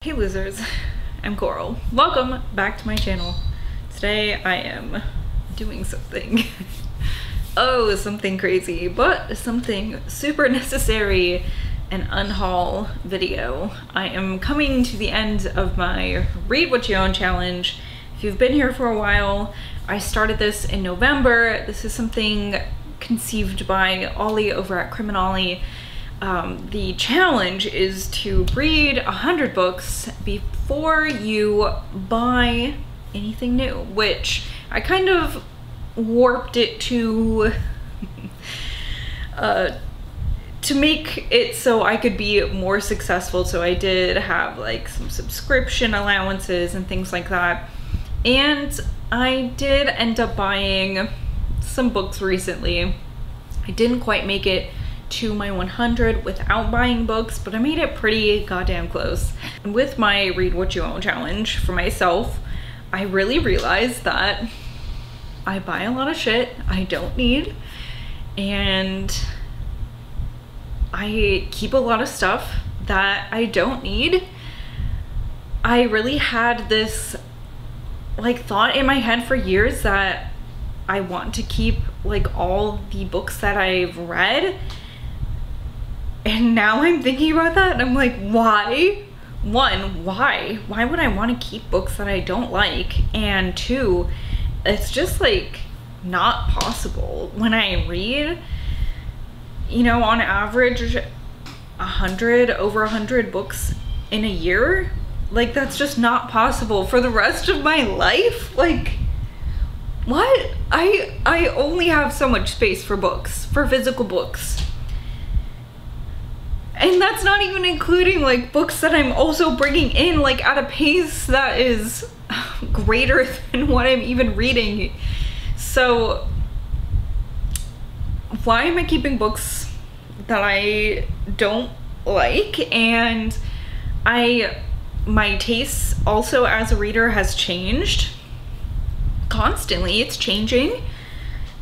Hey losers, I'm Coral. Welcome back to my channel. Today I am doing something. Oh, something crazy, but something super necessary, an unhaul video. I am coming to the end of my Read What You Own challenge. If you've been here for a while, I started this in November. This is something conceived by Ollie over at Criminali. The challenge is to read 100 books before you buy anything new, which I kind of warped it to make it so I could be more successful. So I did have like some subscription allowances and things like that. And I did end up buying some books recently. I didn't quite make it to my 100 without buying books, but I made it pretty goddamn close. And with my Read What You Own challenge for myself, I really realized that I buy a lot of shit I don't need, and I keep a lot of stuff that I don't need. I really had this like thought in my head for years that I want to keep like all the books that I've read. And now I'm thinking about that and I'm like, why? One, why? Why would I want to keep books that I don't like? And two, it's just like not possible. When I read, you know, on average, over 100 books in a year, like that's just not possible for the rest of my life. Like, what? I only have so much space for books, for physical books. And that's not even including like books that I'm also bringing in like at a pace that is greater than what I'm even reading. So why am I keeping books that I don't like? And my taste also as a reader has changed constantly. It's changing.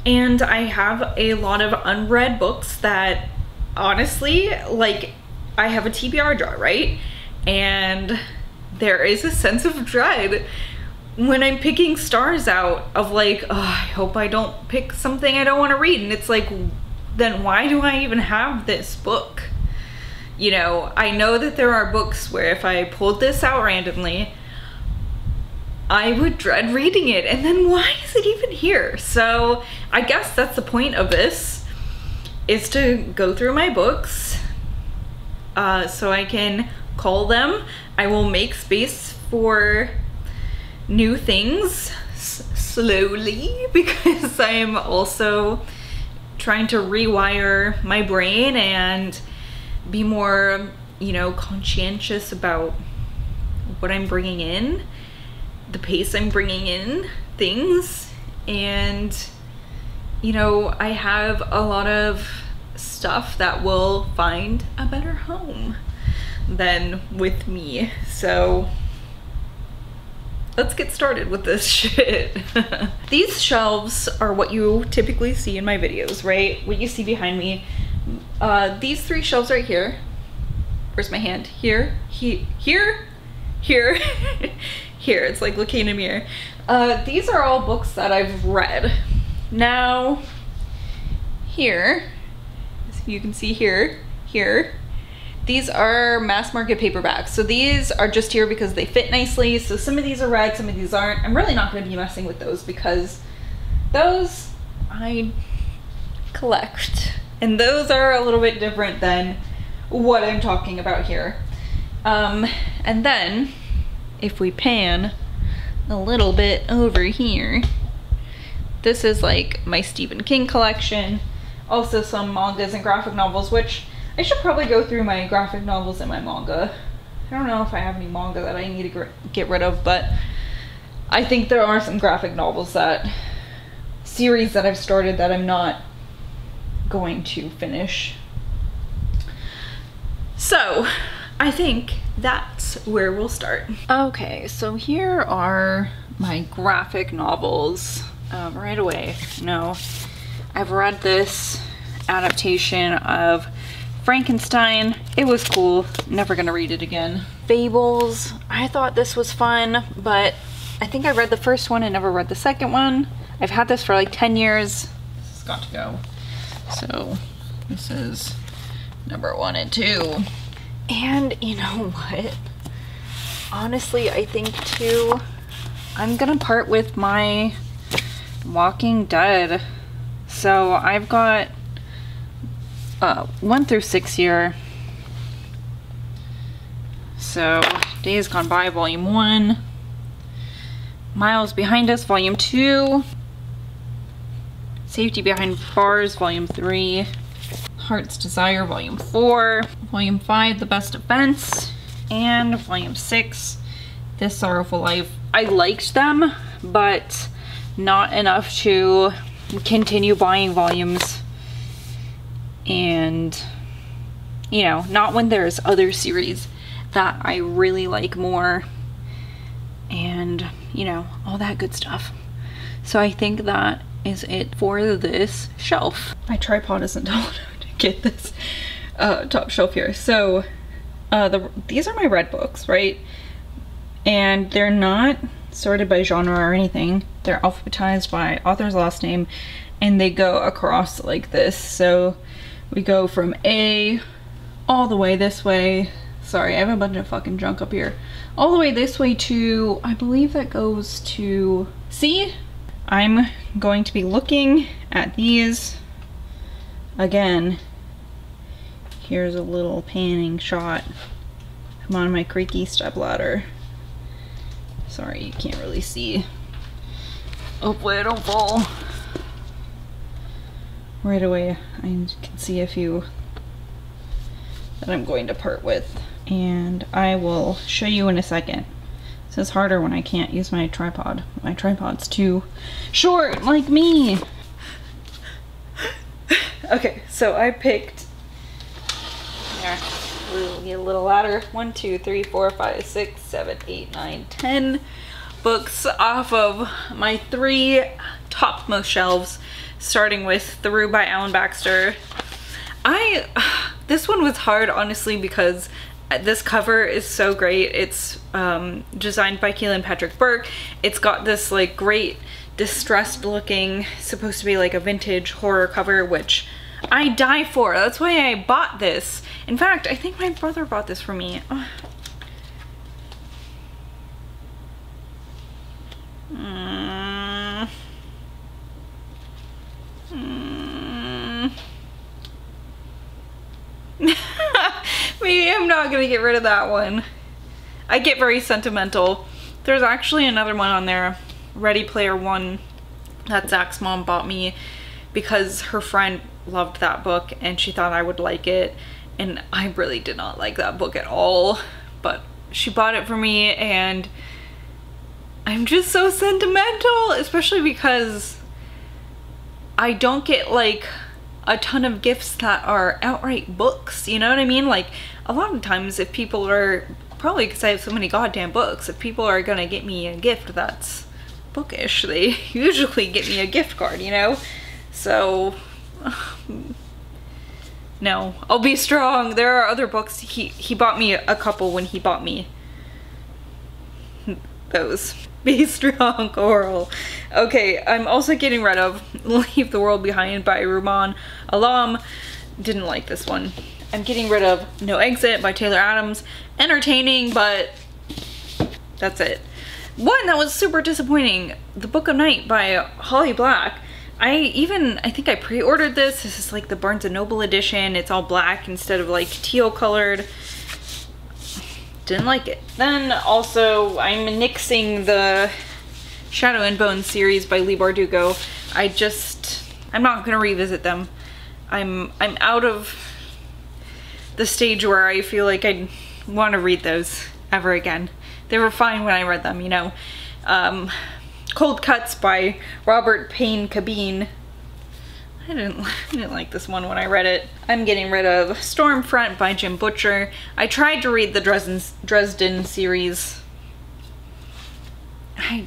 And I have a lot of unread books that honestly, like, I have a TBR jar, right? And there is a sense of dread when I'm picking stars out of like, oh, I hope I don't pick something I don't want to read. And it's like, then why do I even have this book? You know, I know that there are books where if I pulled this out randomly, I would dread reading it. And then why is it even here? So I guess that's the point of this, is to go through my books so I can cull them. I will make space for new things slowly because I am also trying to rewire my brain and be more, you know, conscientious about what I'm bringing in, the pace I'm bringing in things. And you know, I have a lot of stuff that will find a better home than with me. So let's get started with this shit. These shelves are what you typically see in my videos, right? What you see behind me. These three shelves right here. Where's my hand? Here, here, here, here. It's like looking in a mirror. These are all books that I've read. Now, here, as you can see here, these are mass market paperbacks. So these are just here because they fit nicely. So some of these are read, some of these aren't. I'm really not going to be messing with those because those I collect. And those are a little bit different than what I'm talking about here. And then, if we pan a little bit over here, this is like my Stephen King collection. Also some mangas and graphic novels, which I should probably go through my graphic novels and my manga. I don't know if I have any manga that I need to get rid of, but I think there are some graphic novels series that I've started that I'm not going to finish. So I think that's where we'll start. Okay, so here are my graphic novels. Right away, no, I've read this adaptation of Frankenstein. It was cool. Never gonna read it again. Fables. I thought this was fun, but I think I read the first one and never read the second one. I've had this for like 10 years. This has got to go. So this is number 1 and 2. And you know what? Honestly, I think too, I'm gonna part with my Walking Dead. So I've got 1 through 6 here. So Days Gone By, Volume 1. Miles Behind Us, Volume 2. Safety Behind Bars, Volume 3. Heart's Desire, Volume 4. Volume 5, The Best Defense. And Volume 6, This Sorrowful Life. I liked them, but not enough to continue buying volumes. And, you know, not when there's other series that I really like more. And, you know, all that good stuff. So I think that is it for this shelf. My tripod isn't tall enough to get this top shelf here. So these are my read books, right? And they're not sorted by genre or anything. They're alphabetized by author's last name, and they go across like this. So we go from A all the way this way. Sorry, I have a bunch of fucking junk up here. All the way this way to, I believe that goes to C. I'm going to be looking at these again. Here's a little panning shot. I'm on my creaky stepladder. Sorry, you can't really see. Hopefully I don't fall. Right away, I can see a few that I'm going to part with. And I will show you in a second. This is harder when I can't use my tripod. My tripod's too short, like me. Okay, so I picked, there, we'll get a little ladder. 1, 2, 3, 4, 5, 6, 7, 8, 9, 10 books off of my 3 topmost shelves, starting with The Rue by Alan Baxter. This one was hard, honestly, because this cover is so great. It's designed by Keelan Patrick Burke. It's got this like great distressed looking, supposed to be like a vintage horror cover, which I die for. That's why I bought this. In fact, I think my brother bought this for me. Maybe I'm not gonna get rid of that one. I get very sentimental. There's actually another one on there, Ready Player One, that Zach's mom bought me because her friend loved that book and she thought I would like it, and I really did not like that book at all, but she bought it for me, and I'm just so sentimental, especially because I don't get like a ton of gifts that are outright books, you know what I mean? Like, a lot of times if people are, probably because I have so many goddamn books, if people are gonna get me a gift that's bookish, they usually get me a gift card, you know? So, no, I'll be strong. There are other books. He bought me a couple when he bought me those. Be strong, Coral. Okay, I'm also getting rid of Leave the World Behind by Rumaan Alam. Didn't like this one. I'm getting rid of No Exit by Taylor Adams. Entertaining, but that's it. One that was super disappointing, The Book of Night by Holly Black. I think I pre-ordered this. This is like the Barnes & Noble edition. It's all black instead of like teal colored. Didn't like it. Then also I'm nixing the Shadow and Bone series by Leigh Bardugo. I'm not gonna revisit them. I'm out of the stage where I feel like I want to read those ever again. They were fine when I read them, you know. Cold Cuts by Robert Payne Cabine. I didn't like this one when I read it. I'm getting rid of Stormfront by Jim Butcher. I tried to read the Dresden series. I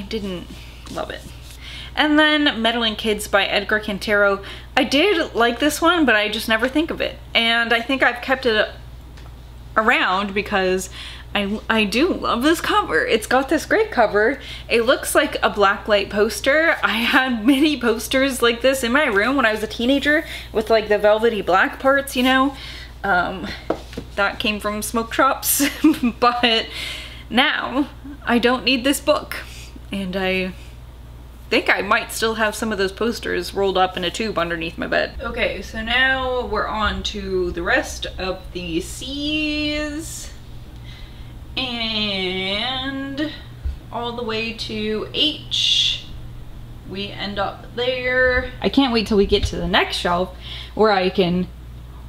didn't love it. And then Meddling Kids by Edgar Cantero. I did like this one, but I just never think of it. And I think I've kept it around because I do love this cover. It's got this great cover. It looks like a blacklight poster. I had many posters like this in my room when I was a teenager with like the velvety black parts, you know. That came from smoke shops. But now I don't need this book. And I think I might still have some of those posters rolled up in a tube underneath my bed. Okay, so now we're on to the rest of the C's. And all the way to H. We end up there. I can't wait till we get to the next shelf where I can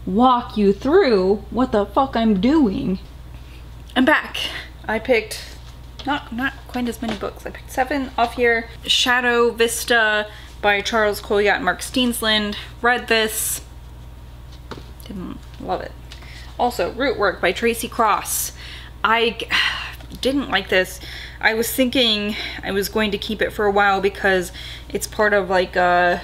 walk you through what the fuck I'm doing. I'm back. I picked not quite as many books. I picked 7 off here. Shadow Vista by Charles Colliot and Mark Steensland. Read this. Didn't love it. Also, Root Work by Tracy Cross. I didn't like this. I was thinking I was going to keep it for a while because it's part of like an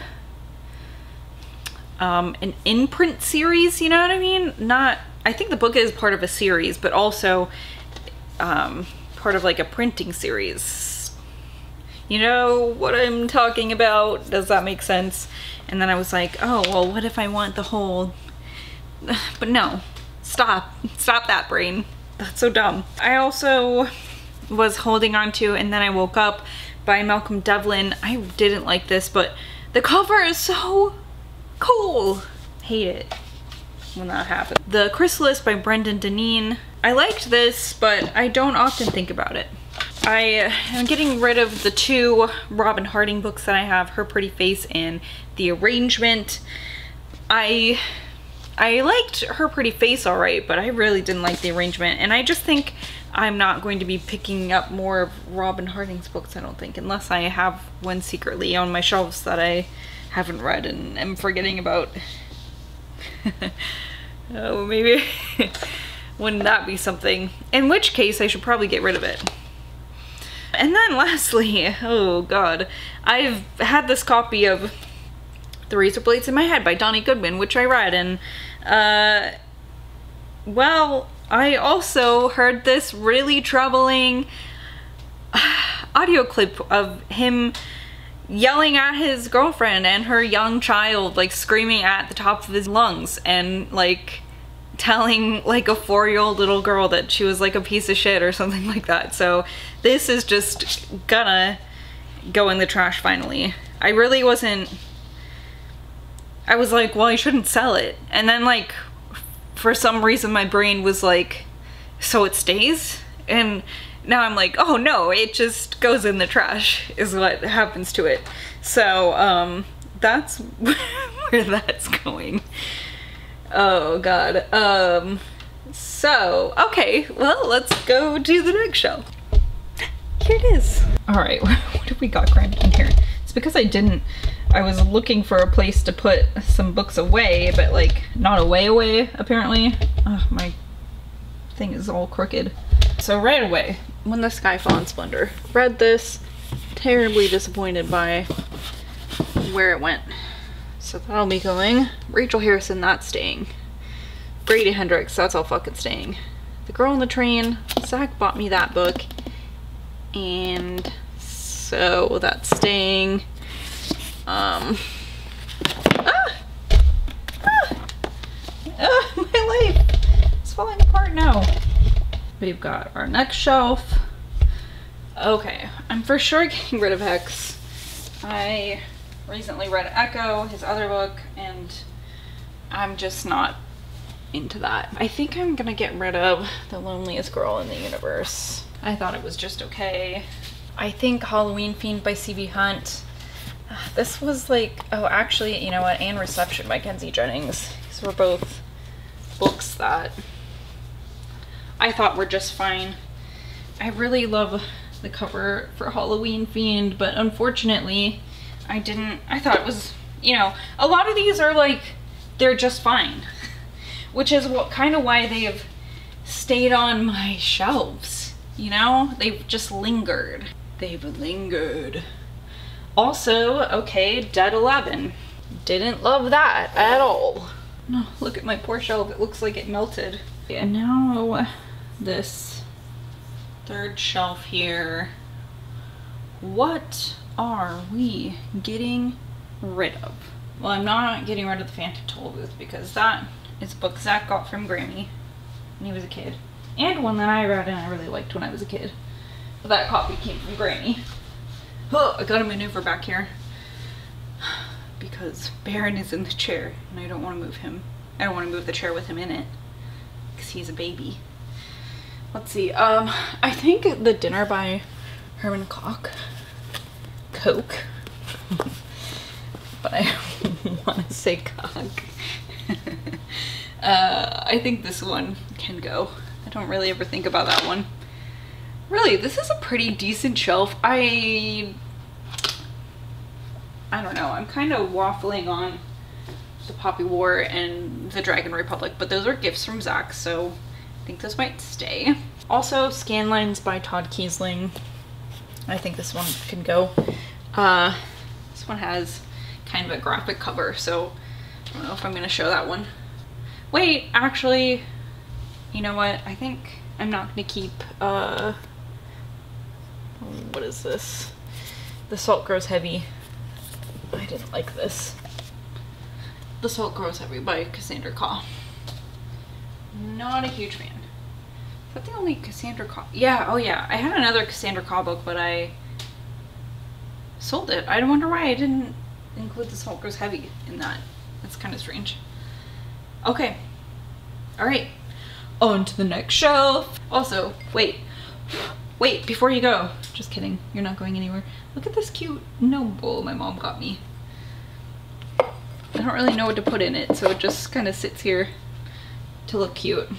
imprint series, you know what I mean? I think the book is part of a series, but also part of like a printing series. You know what I'm talking about? Does that make sense? And then I was like, oh, well, what if I want the whole... But no, stop that, brain. That's so dumb. I also was holding on to And Then I Woke Up by Malcolm Devlin. I didn't like this, but the cover is so cool. Hate it when that happens. The Chrysalis by Brendan Deneen. I liked this, but I don't often think about it. I am getting rid of the 2 Robin Harding books that I have, Her Pretty Face and The Arrangement. I liked Her Pretty Face alright, but I really didn't like The Arrangement, and I just think I'm not going to be picking up more of Robin Harding's books, I don't think, unless I have one secretly on my shelves that I haven't read and am forgetting about. Oh, maybe. Wouldn't that be something? In which case, I should probably get rid of it. And then lastly, oh god, I've had this copy of The Razor Blades in My Head by Donnie Goodwin, which I read, and well, I also heard this really troubling audio clip of him yelling at his girlfriend and her young child, like screaming at the top of his lungs, and like telling like a 4-year-old little girl that she was like a piece of shit or something like that. So this is just gonna go in the trash finally. I really wasn't... I was like, well, I shouldn't sell it. And then like, for some reason my brain was like, so it stays? And now I'm like, oh no, it just goes in the trash is what happens to it. So that's where that's going. Oh god. So okay, well, let's go to the next shelf. Here it is. All right, what have we got crammed in here? It's because I was looking for a place to put some books away, but like not away apparently. Oh, my thing is all crooked. So right away, When the Sky Fell in Splendor. Read this, terribly disappointed by where it went. So that'll be going. Rachel Harrison, that's staying. Brady Hendricks, that's all fucking staying. The Girl on the Train, Zach bought me that book, and so that's staying. My life is falling apart now. We've got our next shelf. Okay, I'm for sure getting rid of Hex. I recently read Echo, his other book, and I'm just not into that. I think I'm gonna get rid of The Loneliest Girl in the Universe. I thought it was just okay. I think Halloween Fiend by C.V. Hunt. This was like, oh, actually, you know what, and Reception by Kenzie Jennings. These were both books that I thought were just fine. I really love the cover for Halloween Fiend, but unfortunately, I thought it was, you know, a lot of these are like, they're just fine. Which is what kind of why they have stayed on my shelves, you know? They've just lingered. They've lingered. Also, okay, Dead 11. Didn't love that at all. No, look at my poor shelf. It looks like it melted. And now this Third shelf here. What are we getting rid of? Well, I'm not getting rid of the Phantom Tollbooth because that is a book Zach got from Grammy when he was a kid. And one that I read and I really liked when I was a kid. But that copy came from Grammy. Oh, I gotta maneuver back here because Baron is in the chair and I don't want to move him. I don't want to move the chair with him in it because he's a baby. Let's see. I think The Dinner by Herman Koch. But I want to say Koch. I think this one can go. I don't really ever think about that one. Really, this is a pretty decent shelf. I don't know. I'm kind of waffling on the Poppy War and the Dragon Republic, but those are gifts from Zach, so I think this might stay. Also, Scanlines by Todd Kiesling. I think this one can go. This one has kind of a graphic cover, so I don't know if I'm going to show that one. Wait, actually, you know what? I think I'm not going to keep, what is this? The Salt Grows Heavy. I didn't like this. The Salt Grows Heavy by Cassandra Khaw. Not a huge fan. Is that the only Cassandra Khaw? Yeah, oh yeah. I had another Cassandra Khaw book, but I sold it. I wonder why I didn't include The Salt Grows Heavy in that. That's kind of strange. Okay. Alright. On to the next shelf. Also, wait, before you go. Just kidding. You're not going anywhere. Look at this cute gnome bowl my mom got me. I don't really know what to put in it, so it just kind of sits here to look cute.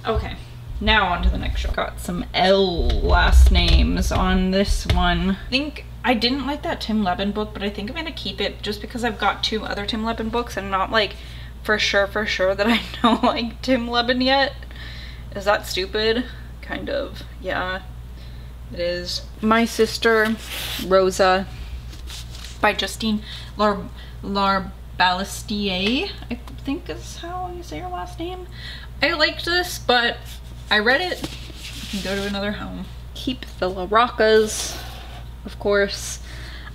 Okay, now on to the next shelf. Got some L last names on this one. I think I didn't like that Tim Levin book, but I think I'm gonna keep it just because I've got 2 other Tim Levin books and not like for sure that I don't like Tim Levin yet. Is that stupid? Kind of, yeah, it is. My Sister, Rosa by Justine Larbalestier, I think is how you say her last name. I liked this, but I read it. I can go to another home. Keep the La Roccas, of course.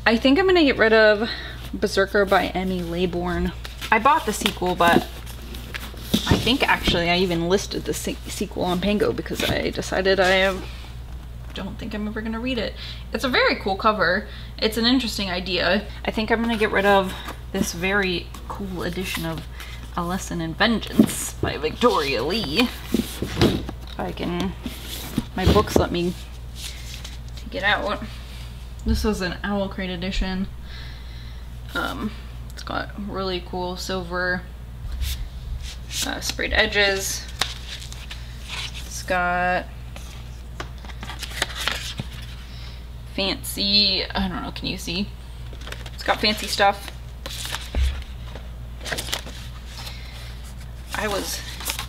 I think I'm gonna get rid of Berserker by Emmy Laybourne. I bought the sequel, but I think actually I even listed the sequel on Pango because I decided I don't think I'm ever gonna read it. It's a very cool cover. It's an interesting idea. I think I'm gonna get rid of this very cool edition of A Lesson in Vengeance by Victoria Lee. If I can, my books let me take it out. This was an Owl Crate edition. It's got really cool silver sprayed edges. It's got fancy, I don't know, can you see? It's got fancy stuff. I was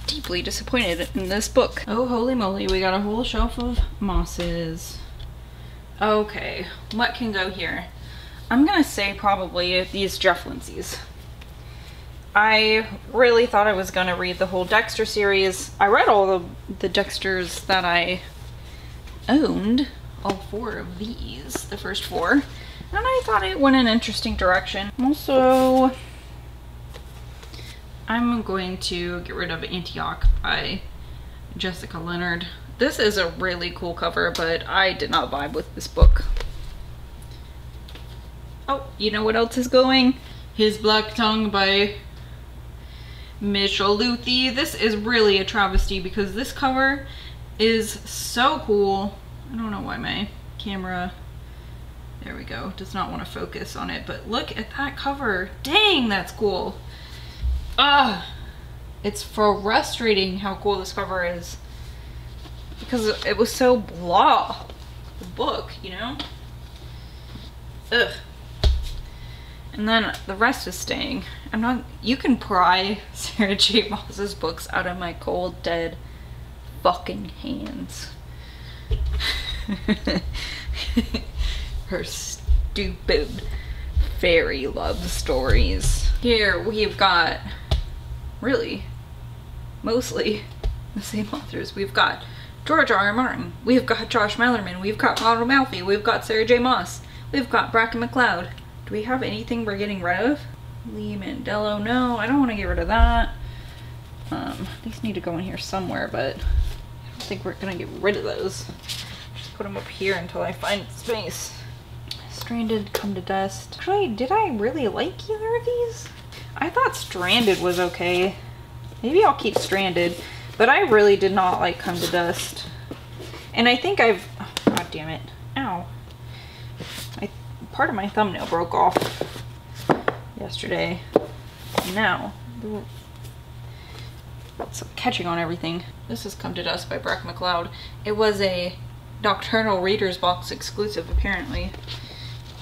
deeply disappointed in this book. Oh, holy moly, we got a whole shelf of mosses. Okay, what can go here? I'm gonna say probably these Jeff Lindsay's. I really thought I was gonna read the whole Dexter series. I read all the Dexters that I owned, all 4 of these, the first 4, and I thought it went in an interesting direction. Also, I'm going to get rid of Antioch by Jessica Leonard. This is a really cool cover, but I did not vibe with this book. Oh, you know what else is going? His Black Tongue by Mitchell Luthi. This is really a travesty because this cover is so cool. I don't know why my camera, there we go, does not want to focus on it, but look at that cover. Dang, that's cool. It's frustrating how cool this cover is because it was so blah, the book, you know? Ugh. And then the rest is staying. I'm not, you can pry Sarah J. Maas's books out of my cold, dead fucking hands. Her stupid fairy love stories. Here we've got, really, mostly the same authors. We've got George R. R. Martin. We've got Josh Malerman. We've got Ronald Malfi. We've got Sarah J. Maas. We've got Bracken McLeod. Do we have anything we're getting rid of? Lee Mandello. No, I don't want to get rid of that. These need to go in here somewhere, but I don't think we're gonna get rid of those. Just put them up here until I find space. Stranded, Come to Dust. Actually, did I really like either of these? I thought Stranded was okay. Maybe I'll keep Stranded, but I really did not like Come to Dust. And I think I've, oh, god damn it. Ow. Part of my thumbnail broke off yesterday. Now, it's catching on everything. This is Come to Dust by Bracken McLeod. It was a Nocturnal Reader's Box exclusive, apparently.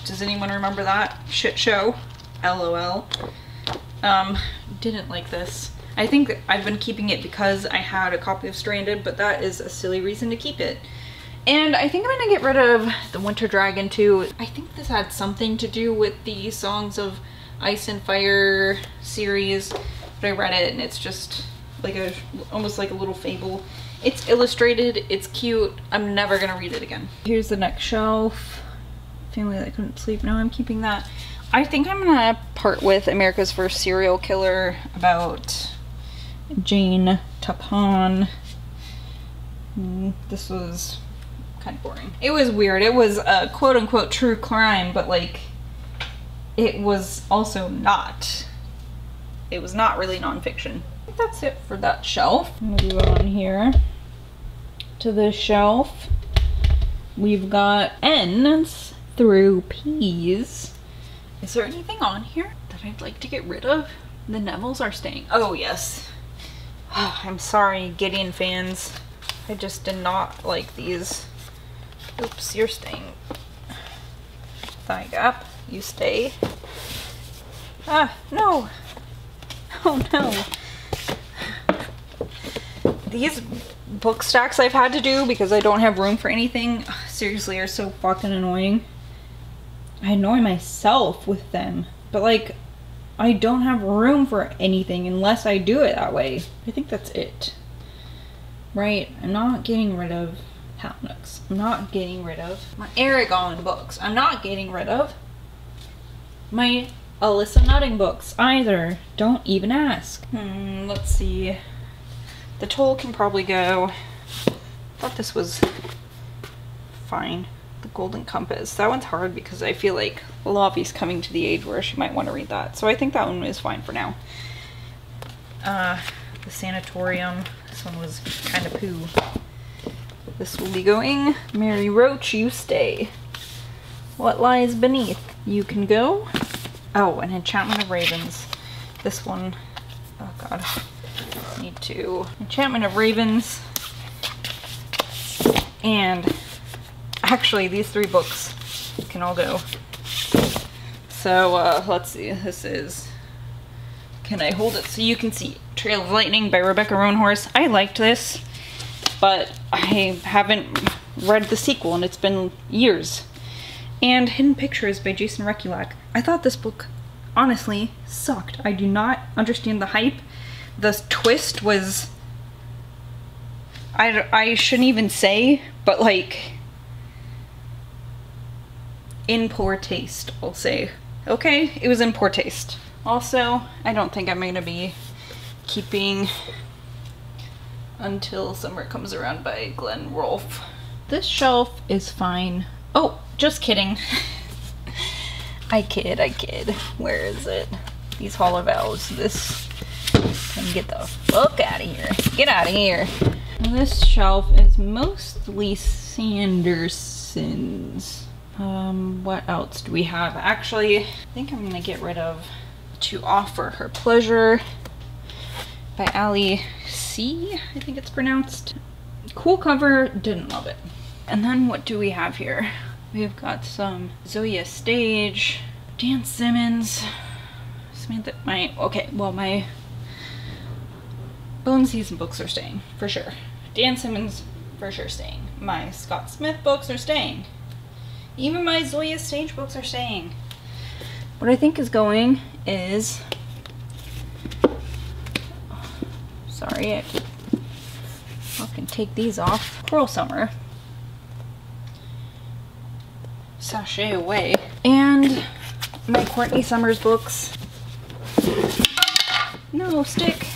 Does anyone remember that shit show? LOL. Didn't like this. I think I've been keeping it because I had a copy of Stranded, but that is a silly reason to keep it. And I think I'm gonna get rid of The Winter Dragon too. I think this had something to do with the Songs of Ice and Fire series, but I read it and it's just like a, almost like a little fable. It's illustrated, it's cute. I'm never gonna read it again. Here's the next shelf. Family That Couldn't Sleep. No, I'm keeping that. I think I'm gonna part with America's First Serial Killer about Jane Tappan. This was kind of boring. It was weird. It was a quote-unquote true crime, but like it was also not. It was not really nonfiction. I think that's it for that shelf. I'm gonna move on here to this shelf. We've got N's through P's. Is there anything on here that I'd like to get rid of? The Nevilles are staying. Oh yes. Oh, I'm sorry, Gideon fans. I just did not like these. Oops, you're staying. Thigh Gap, you stay. Ah, no. Oh no. These book stacks I've had to do because I don't have room for anything, seriously, are so fucking annoying. I annoy myself with them, but like, I don't have room for anything unless I do it that way. I think that's it. Right, I'm not getting rid of Halnooks. I'm not getting rid of my Aragon books. I'm not getting rid of my Alyssa Nutting books either. Don't even ask. Let's see. The Toll can probably go. I thought this was fine. The Golden Compass. That one's hard because I feel like Lavi's coming to the age where she might want to read that. So I think that one is fine for now. The Sanatorium. This one was kind of poo. This will be going. Mary Roach, you stay. What Lies Beneath? You can go. Oh, and Enchantment of Ravens. This one, oh god. Need to. Enchantment of Ravens. And actually, these three books can all go. So, let's see. This is, can I hold it so you can see? Trail of Lightning by Rebecca Roanhorse. I liked this, but I haven't read the sequel and it's been years. And Hidden Pictures by Jason Rekulak. I thought this book, honestly, sucked. I do not understand the hype. The twist was, I shouldn't even say, but like, in poor taste, I'll say. Okay, it was in poor taste. Also, I don't think I'm gonna be keeping Until Summer Comes Around by Glenn Rolfe. This shelf is fine. Oh, just kidding. I kid, I kid. Where is it? These Hollow Vows. This can get the fuck out of here. Get out of here. This shelf is mostly Sanderson's. What else do we have? Actually, I think I'm gonna get rid of To Offer Her Pleasure by Ali C, I think it's pronounced. Cool cover, didn't love it. And then what do we have here? We've got some Zoya Stage, Dan Simmons, Samantha, my Bone Season books are staying, for sure. Dan Simmons, for sure staying. My Scott Smith books are staying. Even my Zoya Stage books are staying. What I think is going is, sorry, I keep fucking take these off. Cruel Summer. Sashay away. And my Courtney Summers books. No, stick.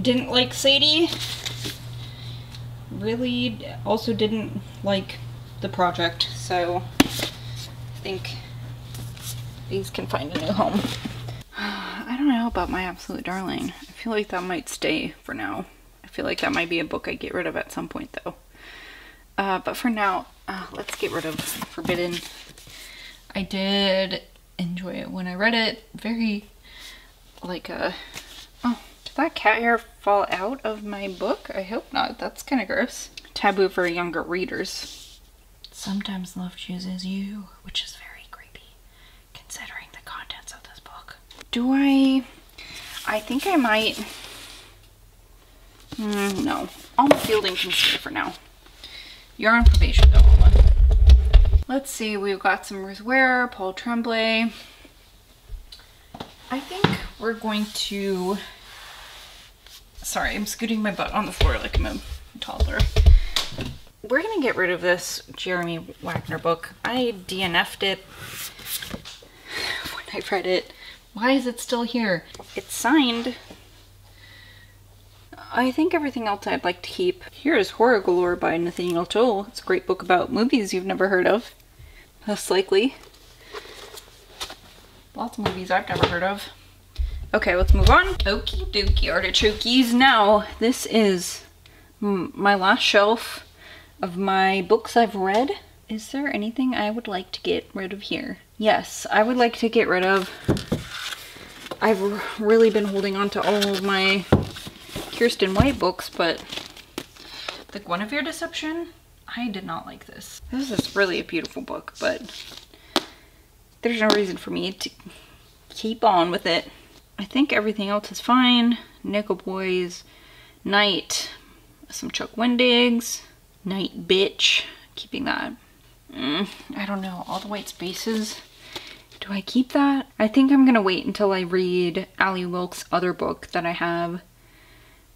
Didn't like Sadie. Really also didn't like the project, so I think these can find a new home. I don't know about My Absolute Darling. I feel like that might stay for now. I feel like that might be a book I get rid of at some point though. But for now, let's get rid of Forbidden. I did enjoy it when I read it. Very like a... Oh, did that cat hair fall out of my book? I hope not. That's kind of gross. Taboo for younger readers. Sometimes love chooses you, which is very creepy, considering the contents of this book. Do I think I might... no. Alma Fielding can stay for now. You're on probation though, Alma. Let's see, we've got some Ruth Ware, Paul Tremblay. I think we're going to... Sorry, I'm scooting my butt on the floor like I'm a toddler. We're gonna get rid of this Jeremy Wagner book. I DNF'd it when I read it. Why is it still here? It's signed. I think everything else I'd like to keep. Here is Horror Galore by Nathaniel Toll. It's a great book about movies you've never heard of. Most likely. Lots of movies I've never heard of. Okay, let's move on. Okie dokie artichokes. Now, this is my last shelf of my books I've read. Is there anything I would like to get rid of here? Yes, I would like to get rid of... I've really been holding on to all of my Kirsten White books, but the Guinevere Deception, I did not like this. This is really a beautiful book, but there's no reason for me to keep on with it. I think everything else is fine. Nickel Boys, Night, some Chuck Wendigs, Night Bitch, keeping that. I don't know, all the white spaces. Do I keep that? I think I'm gonna wait until I read Allie Wilkes' other book that I have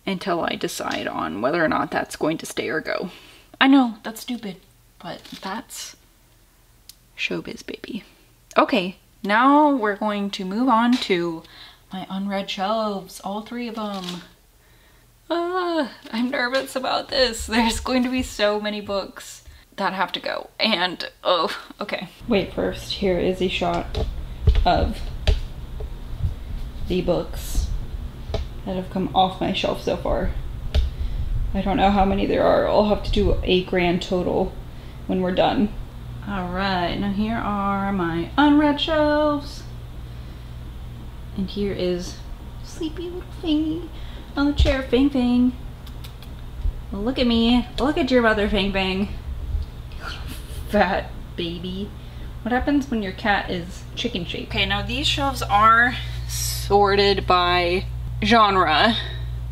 until I decide on whether or not that's going to stay or go. I know, that's stupid, but that's showbiz, baby. Okay, now we're going to move on to my unread shelves, all 3 of them. I'm nervous about this. There's going to be so many books that have to go, and oh, okay. Wait, first, here is a shot of the books that have come off my shelf so far. I don't know how many there are. I'll have to do a grand total when we're done. All right, now here are my unread shelves. And here is sleepy little Fingy on the chair. Fang Fang. Well, look at me. Look at your mother, Fang Fang. Fat baby. What happens when your cat is chicken shaped? Okay, now these shelves are sorted by genre,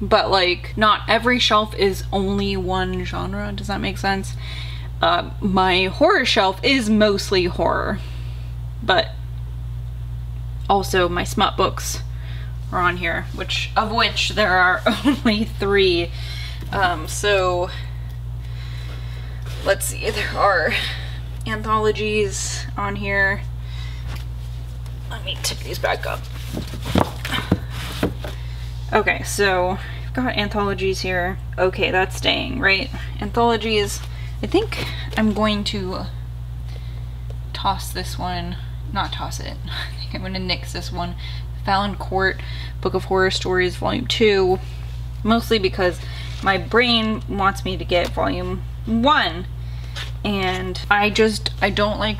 but like not every shelf is only one genre. Does that make sense? My horror shelf is mostly horror, but also my smut books are on here, of which there are only 3. So let's see, there are anthologies on here. Let me tip these back up. Okay, so I've got anthologies here. Okay, that's staying, right? Anthologies. I think I'm going to toss this one. Not toss it. I think I'm going to nix this one. Fallon Court, Book of Horror Stories, Volume 2. Mostly because my brain wants me to get Volume 1. And I don't like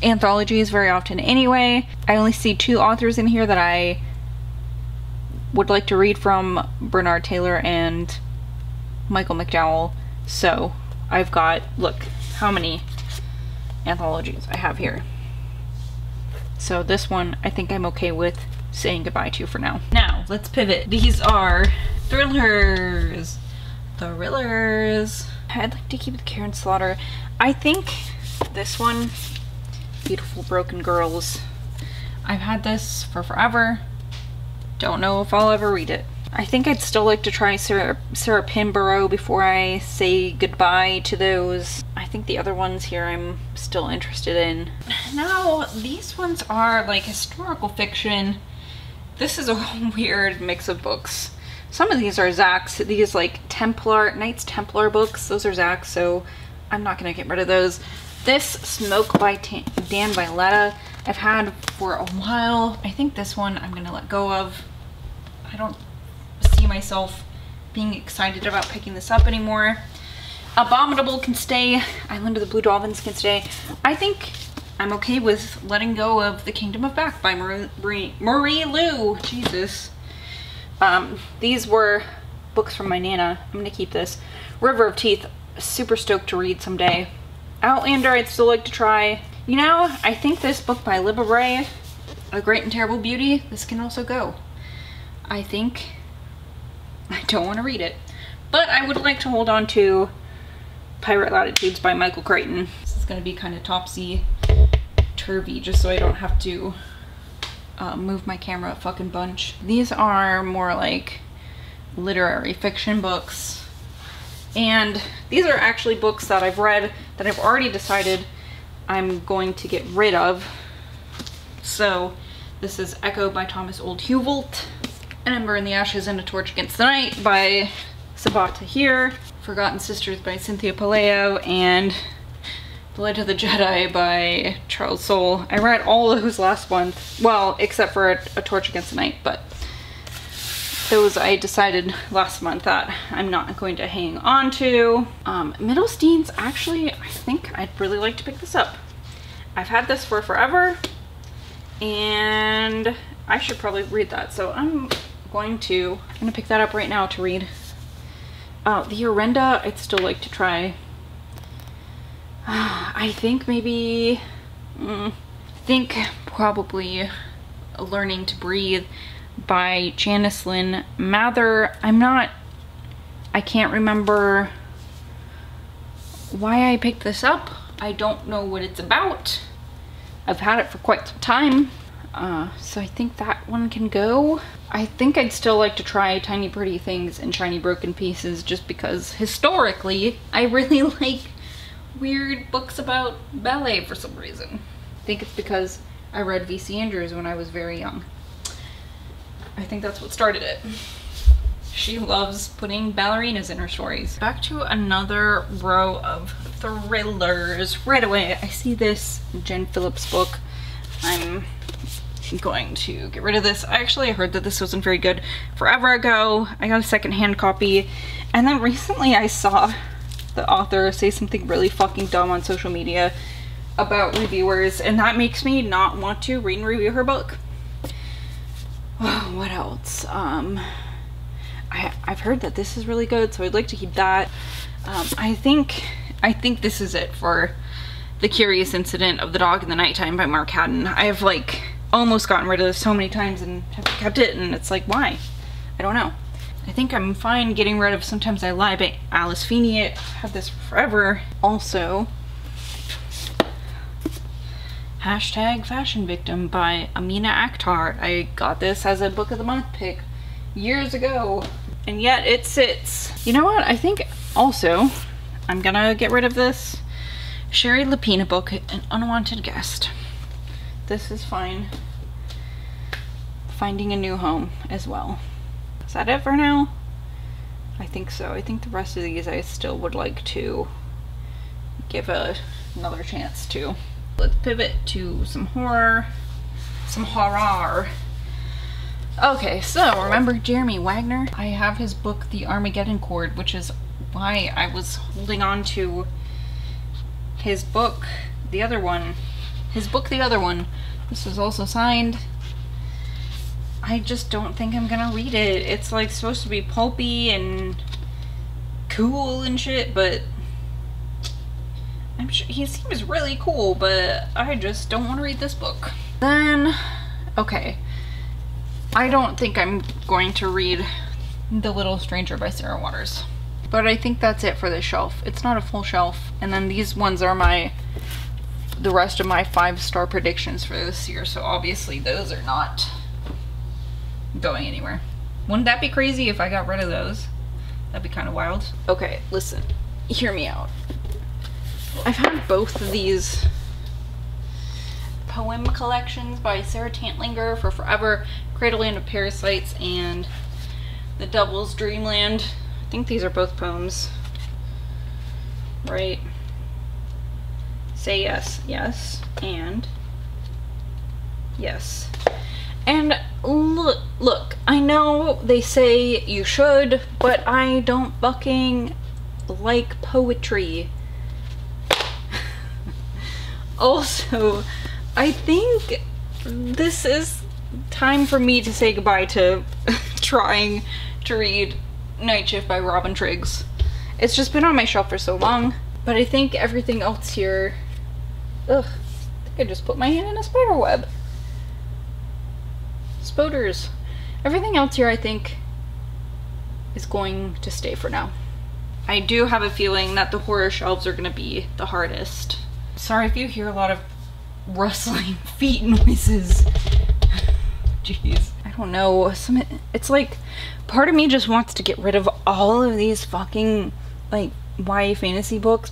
anthologies very often anyway. I only see 2 authors in here that I would like to read from, Bernard Taylor and Michael McDowell. So I've got, look how many anthologies I have here. So this one I think I'm okay with saying goodbye to for now. Now let's pivot. These are thrillers. Thrillers. I'd like to keep the Karen Slaughter. I think this one, Beautiful Broken Girls. I've had this for forever. Don't know if I'll ever read it. I think I'd still like to try Sarah Pinborough before I say goodbye to those. I think the other ones here I'm still interested in. Now, these ones are like historical fiction. This is a weird mix of books. Some of these are Zach's. These like Knights Templar books, those are Zach's, so I'm not gonna get rid of those. This Smoke by Dan Valletta I've had for a while. I think this one I'm gonna let go of. I don't see myself being excited about picking this up anymore. Abominable can stay. Island of the Blue Dolphins can stay. I think I'm okay with letting go of The Kingdom of Back by Marie Lu. Jesus. These were books from my Nana. I'm gonna keep this. River of Teeth, super stoked to read someday. Outlander, I'd still like to try. You know, I think this book by Libba Bray, A Great and Terrible Beauty, this can also go. I think I don't want to read it, but I would like to hold on to Pirate Latitudes by Michael Crichton. This is going to be kind of topsy-turvy just so I don't have to move my camera a fucking bunch. These are more like literary fiction books. And these are actually books that I've read that I've already decided I'm going to get rid of. So this is Echo by Thomas Oldhuvelt, An Ember in the Ashes and A Torch Against the Night by Sabaa Tahir, Forgotten Sisters by Cynthia Palaio, and The Light of the Jedi by Charles Soule. I read all those last month, well, except for A Torch Against the Night, but those I decided last month that I'm not going to hang on to. Middlesteins, actually, I think I'd really like to pick this up. I've had this for forever, and I should probably read that, so I'm gonna pick that up right now to read. The Orenda, I'd still like to try. I think maybe, probably Learning to Breathe by Janice Lynn Mather. I can't remember why I picked this up. I don't know what it's about. I've had it for quite some time. So I think that one can go. I think I'd still like to try Tiny Pretty Things and Shiny Broken Pieces just because historically I really like weird books about ballet for some reason. I think it's because I read V.C. Andrews when I was very young. I think that's what started it. She loves putting ballerinas in her stories. Back to another row of thrillers. Right away, I see this Jen Phillips book. I'm going to get rid of this. I actually heard that this wasn't very good forever ago. I got a secondhand copy, and then recently I saw the author say something really fucking dumb on social media about reviewers, and that makes me not want to read and review her book. What else? I've heard that this is really good, so I'd like to keep that. I think this is it for The Curious Incident of the Dog in the Nighttime by Mark Haddon. I have like almost gotten rid of this so many times and have kept it, and it's like, why? I don't know. I think I'm fine getting rid of Sometimes I Lie by Alice Feeney. I've had this forever. Also, Fashion Victim by Amina Akhtar. I got this as a book of the month pick years ago, and yet it sits. You know what? I think also I'm gonna get rid of this Sherry Lapina book, An Unwanted Guest. This is fine. Finding a New Home as well. Is that it for now? I think so. I think the rest of these I still would like to give another chance to. Let's pivot to some horror. Okay, so remember Jeremy Wagner? I have his book, The Armageddon Chord, which is why I was holding on to his book, The Other One. This was also signed. I just don't think I'm gonna read it. It's like supposed to be pulpy and cool and shit, but I'm sure he seems really cool, but I just don't want to read this book. Then, okay, I don't think I'm going to read The Little Stranger by Sarah Waters, but I think that's it for this shelf. It's not a full shelf, and then these ones are the rest of my 5-star predictions for this year, so obviously those are not going anywhere. Wouldn't that be crazy if I got rid of those? That'd be kind of wild. Okay, listen, hear me out. I've had both of these poem collections by Sarah Tantlinger for forever. Cradleland of Parasites and The Devil's Dreamland. I think these are both poems, right? Say yes, yes, and yes. And look, I know they say you should, but I don't fucking like poetry. Also, I think this is time for me to say goodbye to trying to read Night Shift by Robin Triggs. It's just been on my shelf for so long, but I think everything else here... Ugh, I think I just put my hand in a spider web. Spoders. Everything else here I think is going to stay for now. I do have a feeling that the horror shelves are going to be the hardest. Sorry if you hear a lot of rustling feet noises. Jeez. I don't know. It's like part of me just wants to get rid of all of these fucking like YA fantasy books,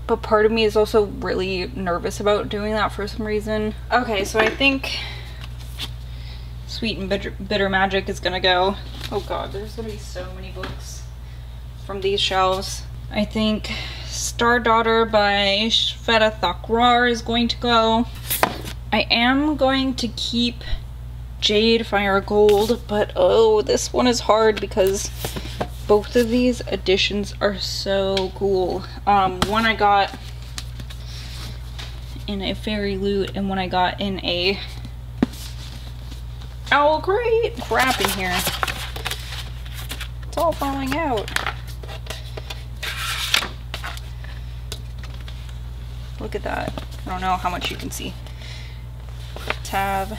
but part of me is also really nervous about doing that for some reason. Okay, so I think Sweet and Bitter Magic is gonna go. Oh god, there's gonna be so many books from these shelves. I think Star Daughter by Shveta Thakrar is going to go. I am going to keep Jade Fire Gold, but oh, this one is hard because both of these editions are so cool. One I got in a fairy loot and one I got in a owl crate. Crap in here. It's all falling out. Look at that. I don't know how much you can see. Tab.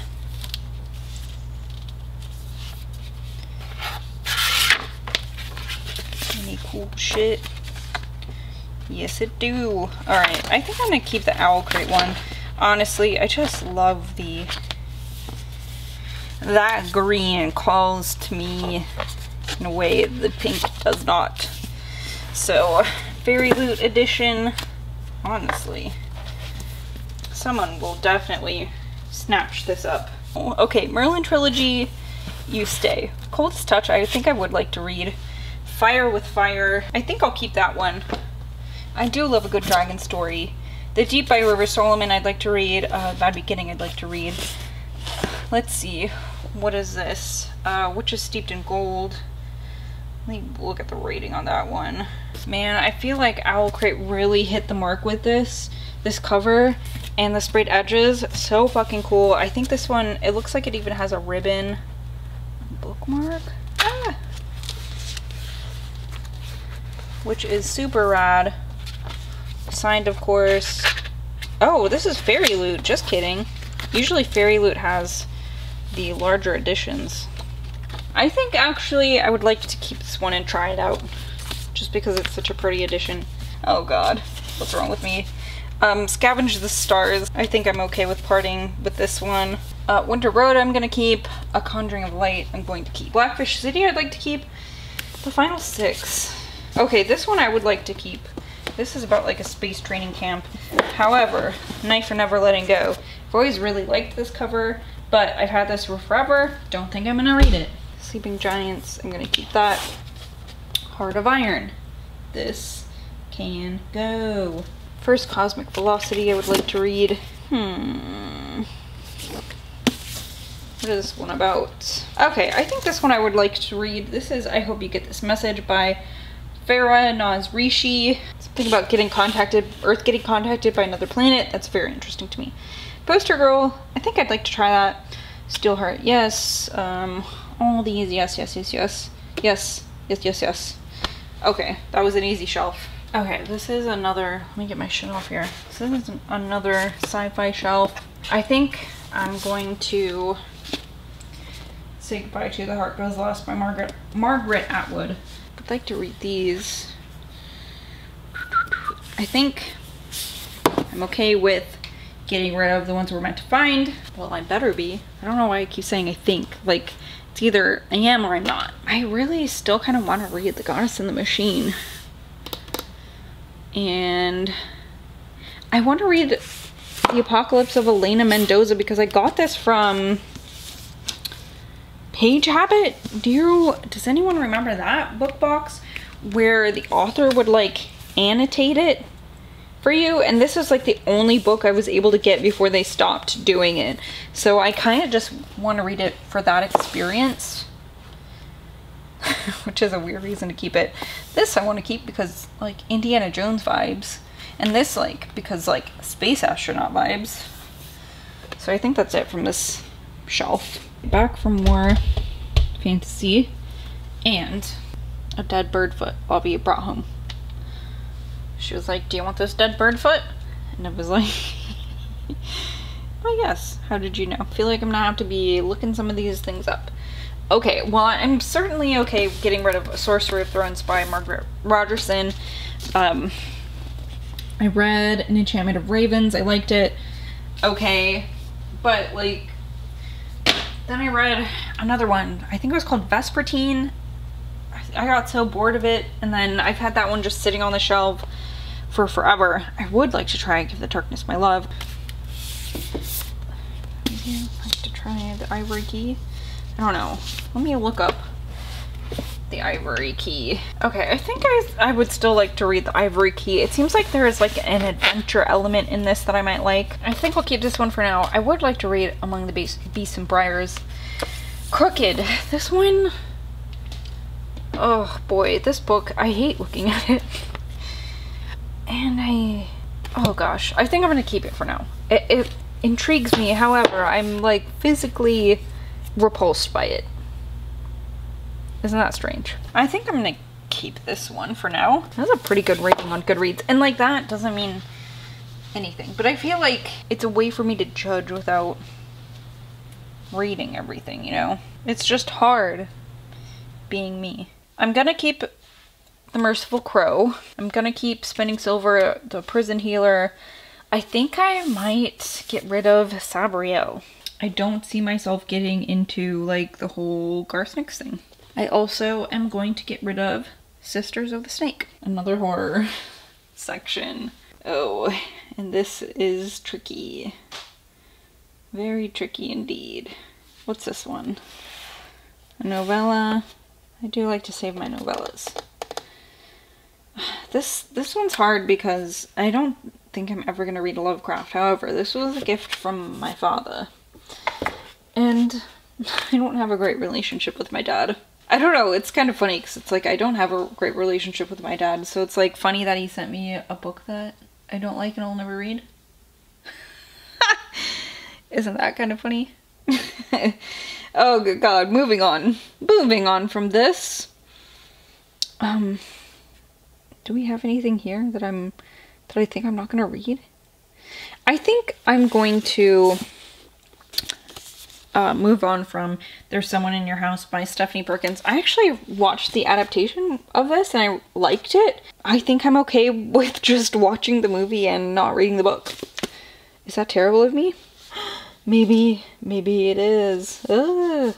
Any cool shit? Yes, it do. Alright, I think I'm gonna keep the owl crate one. Honestly, I just love that green calls to me in a way the pink does not. So, Fairy Loot Edition, honestly, someone will definitely snatch this up. Okay, Merlin Trilogy, you stay. Coldest Touch, I think I would like to read. Fire with Fire, I think I'll keep that one. I do love a good dragon story. The Deep by River Solomon I'd like to read. Bad Beginning I'd like to read. Let's see, what is this? Witch is Steeped in Gold. Let me look at the rating on that one. Man, I feel like Owl Crate really hit the mark with this cover and the sprayed edges. So fucking cool. I think this one, it looks like it even has a ribbon bookmark. Ah! Which is super rad. Signed, of course. Oh, this is Fairy Loot. Just kidding. Usually Fairy Loot has the larger editions. I think actually I would like to keep this one and try it out. Just because it's such a pretty edition. Oh god. What's wrong with me? Scavenge the Stars. I think I'm okay with parting with this one. Winter Road I'm gonna keep. A Conjuring of Light I'm going to keep. Blackfish City I'd like to keep. The final 6. Okay, this one I would like to keep. This is about like a space training camp. However, Knife for Never Letting Go. I've always really liked this cover, but I've had this for forever. Don't think I'm gonna read it. Sleeping Giants, I'm gonna keep that. Heart of Iron. This can go. First Cosmic Velocity I would like to read. What is this one about? Okay, I think this one I would like to read. This is I Hope You Get This Message by Farah Naz Rishi. Something about Earth getting contacted by another planet. That's very interesting to me. Poster Girl, I think I'd like to try that. Steelheart, yes. All these, yes, yes, yes, yes. Yes, yes, yes, yes. Okay, that was an easy shelf. Okay, this is another, let me get my shit off here. This is another sci-fi shelf. I think I'm going to say goodbye to The Heart Goes Lost by Margaret Atwood. I'd like to read these. I think I'm okay with getting rid of the ones we're meant to find. Well, I better be. I don't know why I keep saying I think. Like, it's It's either I am or I'm not. I really still kind of want to read The Goddess and the Machine. And I want to read The Apocalypse of Elena Mendoza because I got this from Page Habit. Does anyone remember that book box where the author would like annotate it for you? And this was like the only book I was able to get before they stopped doing it. So I kind of just want to read it for that experience. Which is a weird reason to keep it. This I want to keep because like Indiana Jones vibes. And this like because like space astronaut vibes. So I think that's it from this shelf. Back for more fantasy and a dead bird foot Bobby brought home. She was like, do you want this dead bird foot? And I was like, well, yes. How did you know? I feel like I'm gonna have to be looking some of these things up. Okay, well, I'm certainly okay getting rid of Sorcery of Thrones by Margaret Rogerson. I read An Enchantment of Ravens. I liked it. Okay, but like, then I read another one. I think it was called Vespertine. I got so bored of it, and then I've had that one just sitting on the shelf for forever. I would like to try Give the Darkness My Love. I'd like to try The Ivory Key. I don't know. Let me look up The Ivory Key. Okay, I think I would still like to read The Ivory Key. It seems like there is like an adventure element in this that I might like. I think I'll keep this one for now. I would like to read Among the Beasts and Briars. Crooked. This one... Oh boy, this book, I hate looking at it. And oh gosh, I think I'm gonna keep it for now. It intrigues me, however, I'm like physically repulsed by it. Isn't that strange? I think I'm gonna keep this one for now. That's a pretty good rating on Goodreads. And like that doesn't mean anything, but I feel like it's a way for me to judge without reading everything, you know? It's just hard being me. I'm gonna keep The Merciful Crow. I'm gonna keep Spinning Silver, The Prison Healer. I think I might get rid of Sabriel. I don't see myself getting into like the whole Garsnix thing. I also am going to get rid of Sisters of the Snake. Another horror section. Oh, and this is tricky. Very tricky indeed. What's this one? A novella. I do like to save my novellas. This one's hard because I don't think I'm ever going to read Lovecraft. However, this was a gift from my father. And I don't have a great relationship with my dad. I don't know, it's kind of funny because it's like I don't have a great relationship with my dad. So it's like funny that he sent me a book that I don't like and I'll never read. Isn't that kind of funny? Oh good god, moving on. Moving on from this. Do we have anything here that I think I'm not gonna read? I think I'm going to move on from There's Someone in Your House by Stephanie Perkins. I actually watched the adaptation of this and I liked it. I think I'm okay with just watching the movie and not reading the book. Is that terrible of me? Maybe it is. Ugh.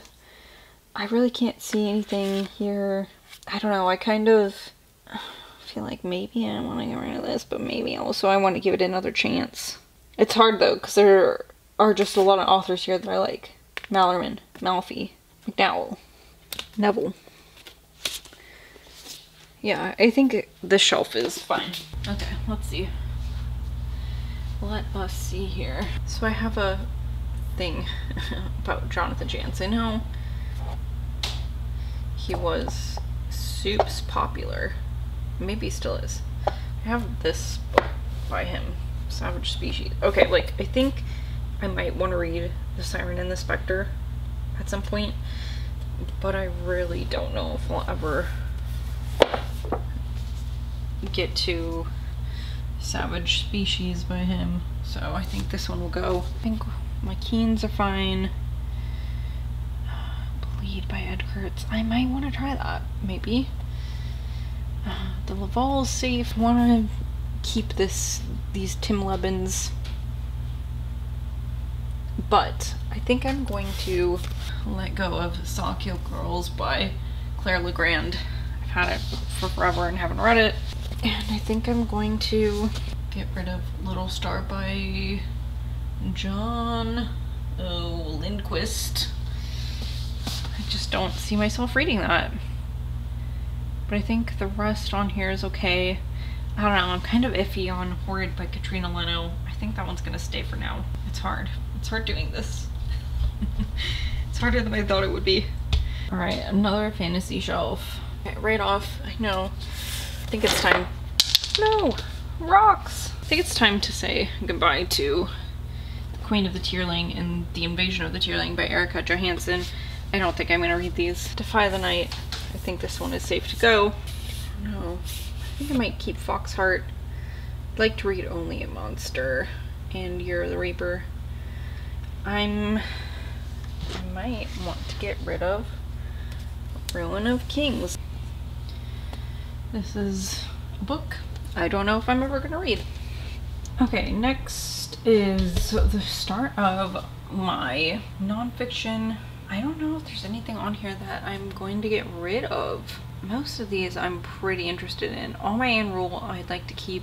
I really can't see anything here. I don't know, I kind of feel like maybe I want to get rid of this, but maybe also I want to give it another chance. It's hard though, because there are just a lot of authors here that I like. Mallerman, Malfi, McDowell, Neville. Yeah, I think this shelf is fine. Okay, let's see. Let us see here. So I have a thing about Jonathan Jansen. How he was soups popular. Maybe he still is. I have this book by him, Savage Species. Okay, like I think I might want to read The Siren and the Spectre at some point, but I really don't know if I'll ever get to Savage Species by him. So I think this one will go. I think my Keens are fine. Bleed by Ed Kurtz. I might want to try that, maybe. The Laval's safe. Want to keep these Tim Lebbins. but I think I'm going to let go of Sawkill Girls by Claire Legrand. I've had it for forever and haven't read it. And I think I'm going to get rid of Little Star by John Lindquist. I just don't see myself reading that. But I think the rest on here is okay. I don't know, I'm kind of iffy on Horrid by Katrina Leno. I think that one's gonna stay for now. It's hard. It's hard doing this. It's harder than I thought it would be. All right, another fantasy shelf. Okay, right off, I know. I think it's time. No, rocks. I think it's time to say goodbye to The Queen of the Tearling and The Invasion of the Tearling by Erica Johansson. I don't think I'm gonna read these. Defy the Night. I think this one is safe to go. No, I think I might keep Foxheart. I'd like to read Only a Monster and Year of the Reaper. I might want to get rid of Ruin of Kings. This is a book I don't know if I'm ever gonna read. Okay, next is the start of my nonfiction. I don't know if there's anything on here that I'm going to get rid of. Most of these I'm pretty interested in. All My Anne Rule I'd like to keep,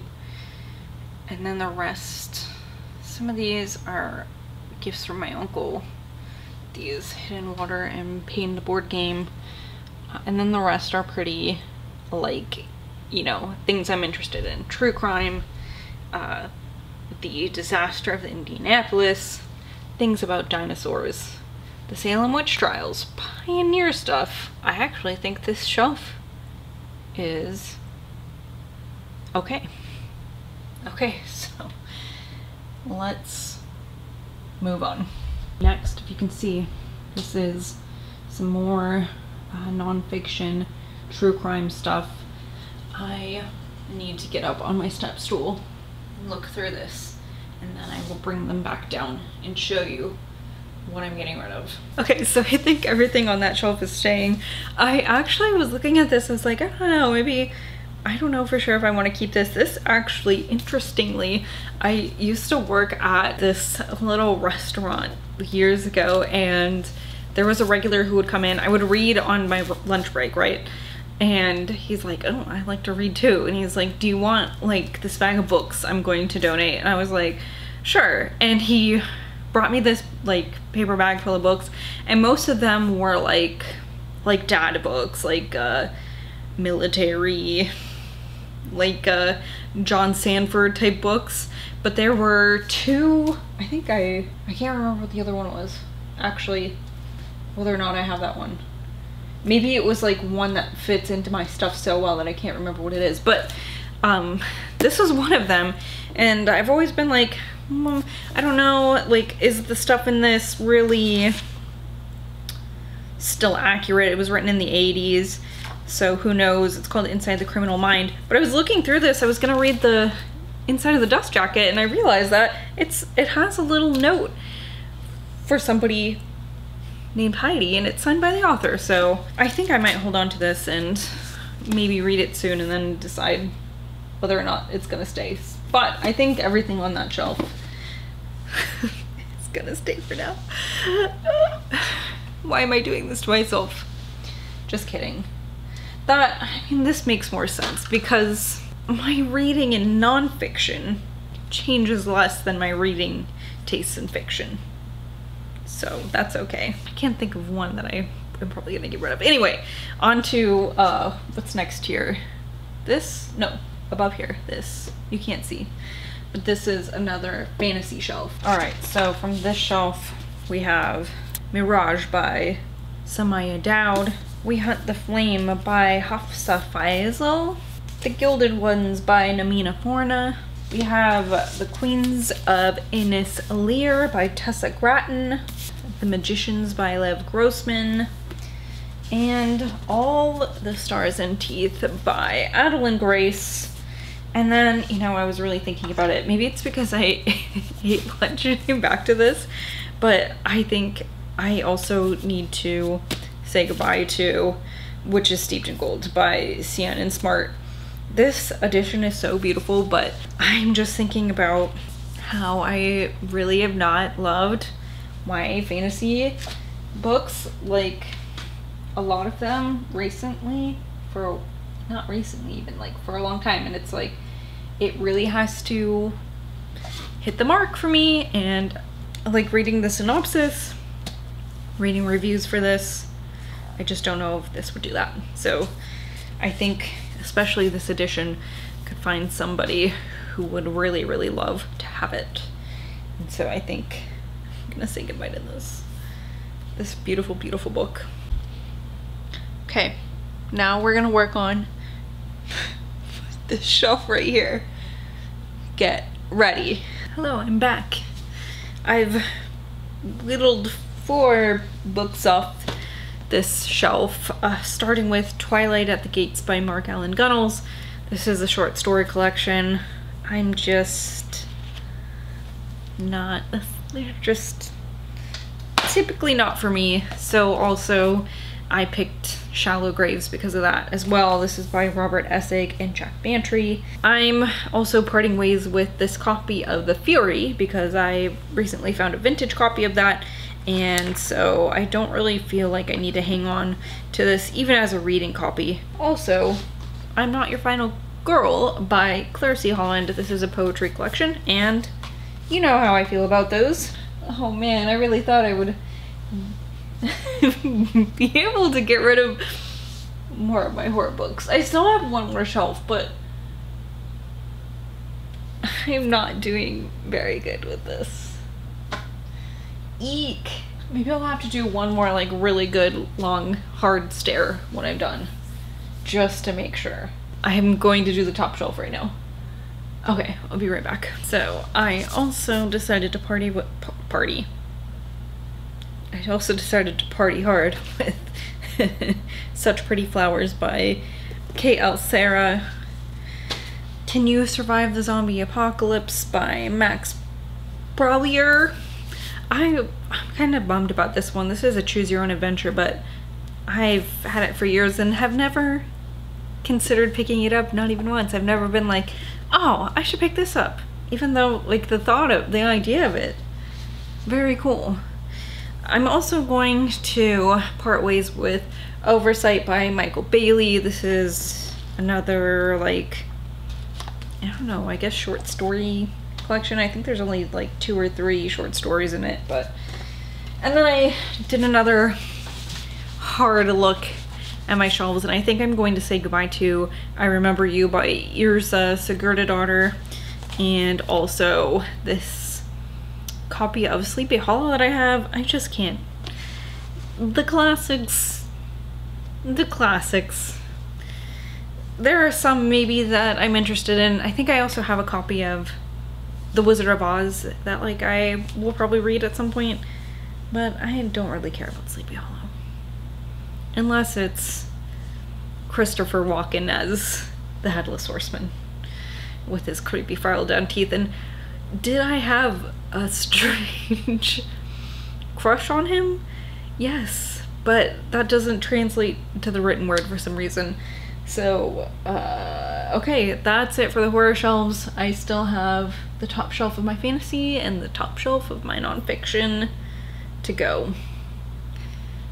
and then the rest, some of these are gifts from my uncle. These Hidden Water and Pain the Board Game, and then the rest are pretty, like, you know, things I'm interested in. True crime, The Disaster of Indianapolis, things about dinosaurs, the Salem Witch Trials, pioneer stuff. I actually think this shelf is okay. Okay, so let's move on. Next, if you can see, this is some more nonfiction, true crime stuff. I need to get up on my step stool and look through this, and then I will bring them back down and show you what I'm getting rid of. Okay, so I think everything on that shelf is staying. I actually was looking at this, I was like, I don't know, maybe, I don't know for sure if I want to keep this. This actually, interestingly, I used to work at this little restaurant years ago, and there was a regular who would come in. I would read on my lunch break, right? And he's like, oh, I like to read too. And he's like, do you want like this bag of books I'm going to donate? And I was like, sure. And he brought me this like paper bag full of books, and most of them were like dad books, like military, like John Sanford type books. But there were two, I think I can't remember what the other one was actually, whether or not I have that one. Maybe it was like one that fits into my stuff so well that I can't remember what it is. But this was one of them, and I've always been like, I don't know, like, is the stuff in this really still accurate? It was written in the 80s, so who knows? It's called Inside the Criminal Mind. But I was looking through this, I was gonna read the inside of the dust jacket, and I realized that it has a little note for somebody named Heidi, and it's signed by the author. So I think I might hold on to this and maybe read it soon and then decide whether or not it's gonna stay. But I think everything on that shelf is gonna stay for now. Why am I doing this to myself? Just kidding. I mean, this makes more sense because my reading in nonfiction changes less than my reading tastes in fiction. So that's okay. I can't think of one that I'm probably gonna get rid of. Anyway, on to what's next here. This, no, above here, this, you can't see. But this is another fantasy shelf. All right, so from this shelf, we have Mirage by Samaya Dowd. We Hunt the Flame by Hafsa Faisal. The Gilded Ones by Namina Forna. We have The Queens of Innis Lear by Tessa Grattan. The Magicians by Lev Grossman. And All the Stars and Teeth by Adeline Grace. And then, you know, I was really thinking about it. Maybe it's because I hate mentioning back to this, but I think I also need to say goodbye to Witches Steeped in Gold by Cian and Smart. This edition is so beautiful, but I'm just thinking about how I really have not loved my fantasy books, like a lot of them recently, not recently even, like for a long time, and it's like it really has to hit the mark for me. And like reading the synopsis, reading reviews for this, I just don't know if this would do that. So I think especially this edition could find somebody who would really, really love to have it. And so I think I'm gonna say goodbye to this beautiful, beautiful book. Okay, now we're gonna work on this shelf right here. Get ready. Hello, I'm back. I've whittled 4 books off this shelf, starting with Twilight at the Gates by Mark Allen Gunnels. This is a short story collection. I'm just not, they're just typically not for me. So also I picked Shallow Graves because of that as well. This is by Robert Essig and Jack Bantry. I'm also parting ways with this copy of The Fury because I recently found a vintage copy of that, and so I don't really feel like I need to hang on to this even as a reading copy. Also, I'm Not Your Final Girl by Claire C. Holland. This is a poetry collection, and you know how I feel about those. Oh man, I really thought I would be able to get rid of more of my horror books. I still have one more shelf, but I'm not doing very good with this. Eek. Maybe I'll have to do one more like really good long hard stare when I'm done, just to make sure. I'm going to do the top shelf right now. Okay, I'll be right back. So I also decided to party hard with Such Pretty Flowers by K.L. Sarah. Can You Survive the Zombie Apocalypse by Max Brallier. I'm kind of bummed about this one. This is a choose your own adventure, but I've had it for years and have never considered picking it up, not even once. I've never been like, oh, I should pick this up, even though like the idea of it, very cool. I'm also going to part ways with Oversight by Michael Bailey. This is another like, I don't know, I guess short story collection. I think there's only like 2 or 3 short stories in it, but, and then I did another hard look at my shelves, and I think I'm going to say goodbye to I Remember You by Yrsa Sigurdardóttir, and also this copy of Sleepy Hollow that I have. I just can't. The classics. There are some maybe that I'm interested in. I think I also have a copy of The Wizard of Oz that like I will probably read at some point, but I don't really care about Sleepy Hollow. Unless it's Christopher Walken as the Headless Horseman with his creepy filed down teeth. And did I have a strange crush on him? Yes, but that doesn't translate to the written word for some reason. So, okay, that's it for the horror shelves. I still have the top shelf of my fantasy and the top shelf of my nonfiction to go.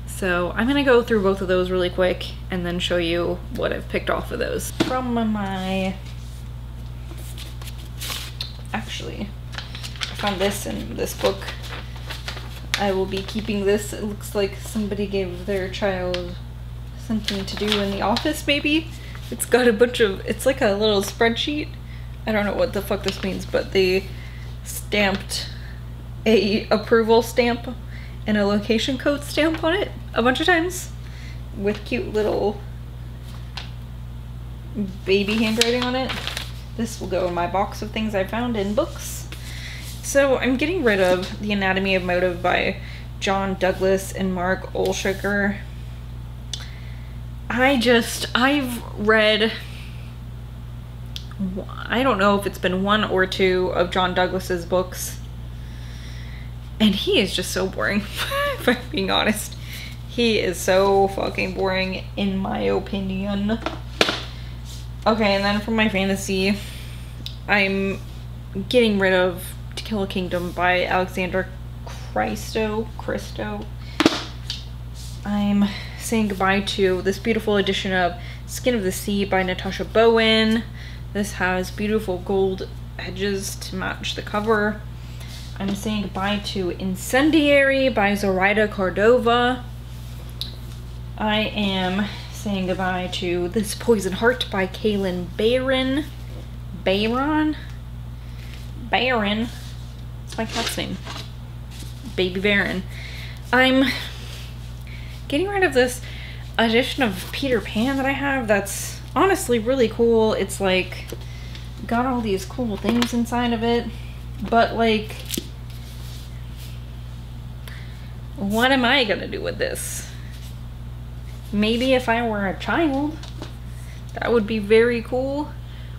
So I'm gonna go through both of those really quick and then show you what I've picked off of those. From my, actually, I found this in this book. I will be keeping this. It looks like somebody gave their child something to do in the office, maybe. It's got a bunch of, it's like a little spreadsheet. I don't know what the fuck this means, but they stamped a approval stamp and a location code stamp on it a bunch of times with cute little baby handwriting on it. This will go in my box of things I found in books. So I'm getting rid of The Anatomy of Motive by John Douglas and Mark Olshaker. I've read, I don't know if it's been 1 or 2 of John Douglas's books, and he is just so boring, if I'm being honest. He is so fucking boring, in my opinion. Okay, and then for my fantasy, I'm getting rid of To Kill a Kingdom by Alexandra Christo. I'm saying goodbye to this beautiful edition of Skin of the Sea by Natasha Bowen. This has beautiful gold edges to match the cover. I'm saying goodbye to Incendiary by Zoraida Cordova. I am saying goodbye to This Poison Heart by Kaylin Barron. It's my cat's name. Baby Baron. I'm getting rid of this edition of Peter Pan that I have that's honestly really cool. It's like got all these cool things inside of it, but like, what am I gonna do with this? Maybe if I were a child, that would be very cool.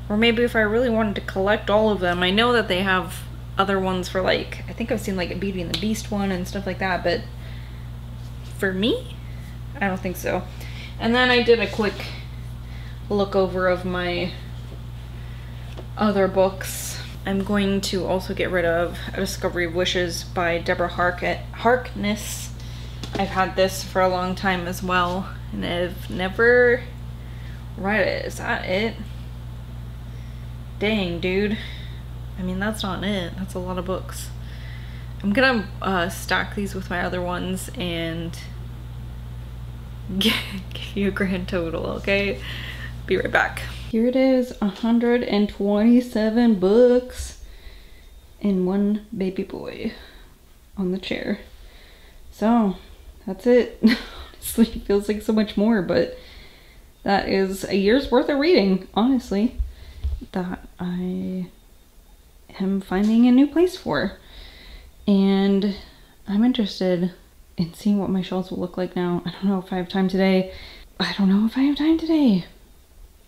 Or maybe if I really wanted to collect all of them. I know that they have other ones for like, I think I've seen like a Beauty and the Beast one and stuff like that, but for me, I don't think so. And then I did a quick look over of my other books. I'm going to also get rid of A Discovery of Wishes by Deborah Harkness. I've had this for a long time as well, and I've never read it. Is that it? Dang, dude. I mean, that's not it. That's a lot of books. I'm gonna stack these with my other ones and give you a grand total, okay? Be right back. Here it is, 127 books and one baby boy on the chair. So, that's it. Honestly, it feels like so much more, but that is a year's worth of reading, honestly, that I am finding a new place for. And I'm interested in seeing what my shelves will look like now. I don't know if I have time today.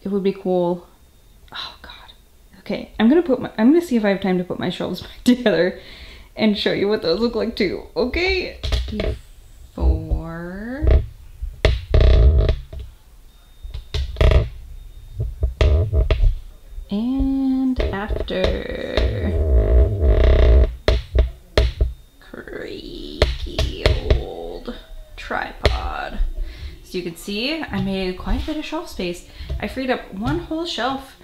It would be cool. Oh god. Okay, I'm gonna see if I have time to put my shelves back together and show you what those look like too. Okay? Before and after. Creaky old tripod. So you can see I made quite a bit of shelf space. I freed up one whole shelf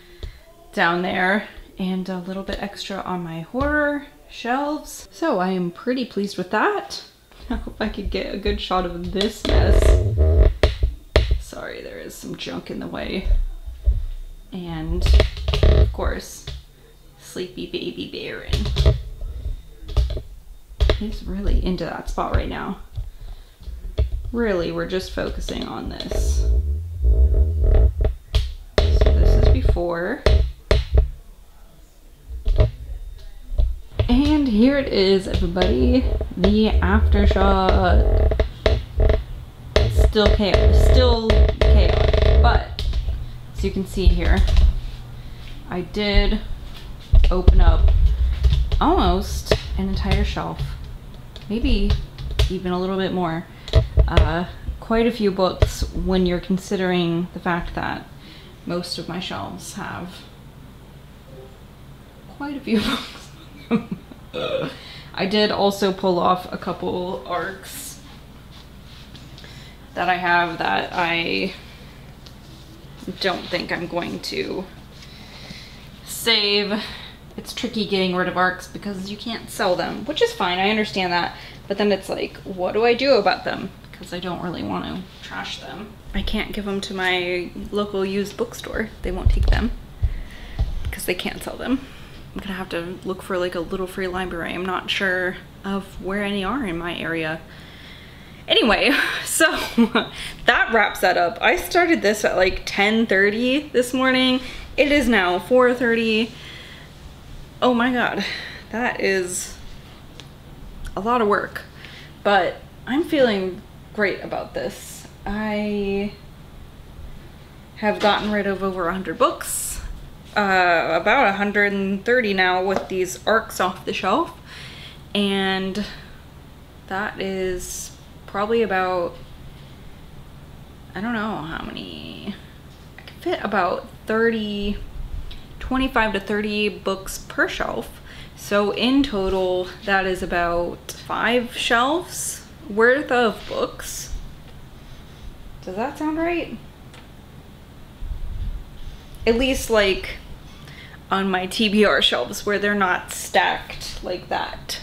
down there and a little bit extra on my horror shelves. So I am pretty pleased with that. I hope I could get a good shot of this mess. Sorry, there is some junk in the way. And of course, sleepy baby Baron. He's really into that spot right now. Really, we're just focusing on this. So this is before. And here it is, everybody. The after shot. Still chaotic, but as you can see here, I did open up almost an entire shelf. Maybe even a little bit more. Quite a few books when you're considering the fact that most of my shelves have quite a few books. I did also pull off a couple arcs that I have that I don't think I'm going to save. It's tricky getting rid of arcs because you can't sell them, which is fine, I understand that. But then it's like, what do I do about them? Because I don't really want to trash them. I can't give them to my local used bookstore. They won't take them because they can't sell them. I'm gonna have to look for like a little free library. I'm not sure of where any are in my area. Anyway, so that wraps that up. I started this at like 10:30 this morning. It is now 4:30. Oh my god, that is a lot of work, but I'm feeling great about this. I have gotten rid of over 100 books, about 130 now with these arcs off the shelf, and that is probably about, I don't know how many, I can fit about 25 to 30 books per shelf. So in total, that is about 5 shelves worth of books. Does that sound right? At least like on my TBR shelves where they're not stacked like that.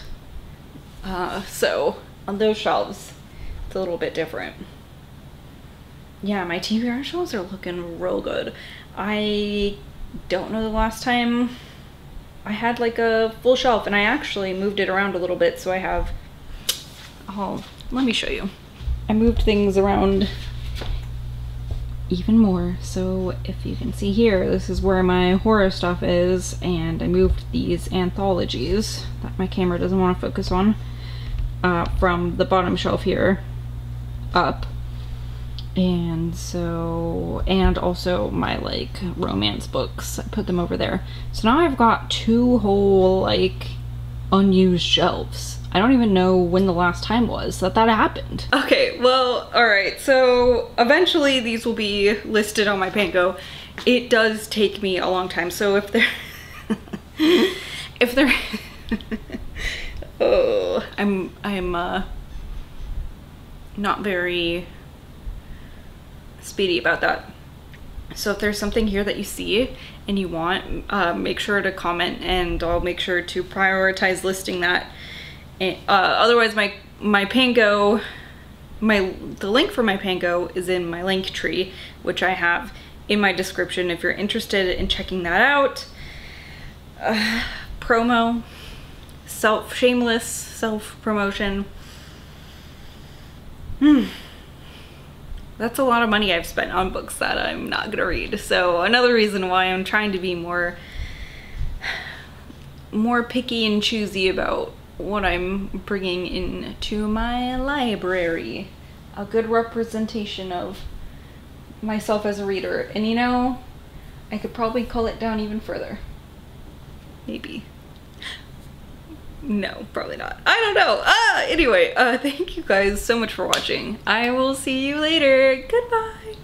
So on those shelves, it's a little bit different. Yeah, my TBR shelves are looking real good. I don't know the last time I had like a full shelf, and I actually moved it around a little bit, so I have, oh, let me show you. I moved things around even more. So if you can see here, this is where my horror stuff is, and I moved these anthologies that my camera doesn't want to focus on from the bottom shelf here up. And so, and also my like romance books, I put them over there. So now I've got 2 whole like unused shelves. I don't even know when the last time was that happened. Okay, well, all right. So eventually these will be listed on my Pango. It does take me a long time. So if they're, oh, I'm not very speedy about that. So if there's something here that you see and you want, make sure to comment, and I'll make sure to prioritize listing that. And, otherwise my Pango, the link for my Pango is in my link tree, which I have in my description if you're interested in checking that out. Promo, shameless self-promotion. That's a lot of money I've spent on books that I'm not gonna read. So another reason why I'm trying to be more picky and choosy about what I'm bringing into my library. A good representation of myself as a reader. And you know, I could probably cull it down even further. Maybe. No, probably not. I don't know. Anyway, thank you guys so much for watching. I will see you later. Goodbye.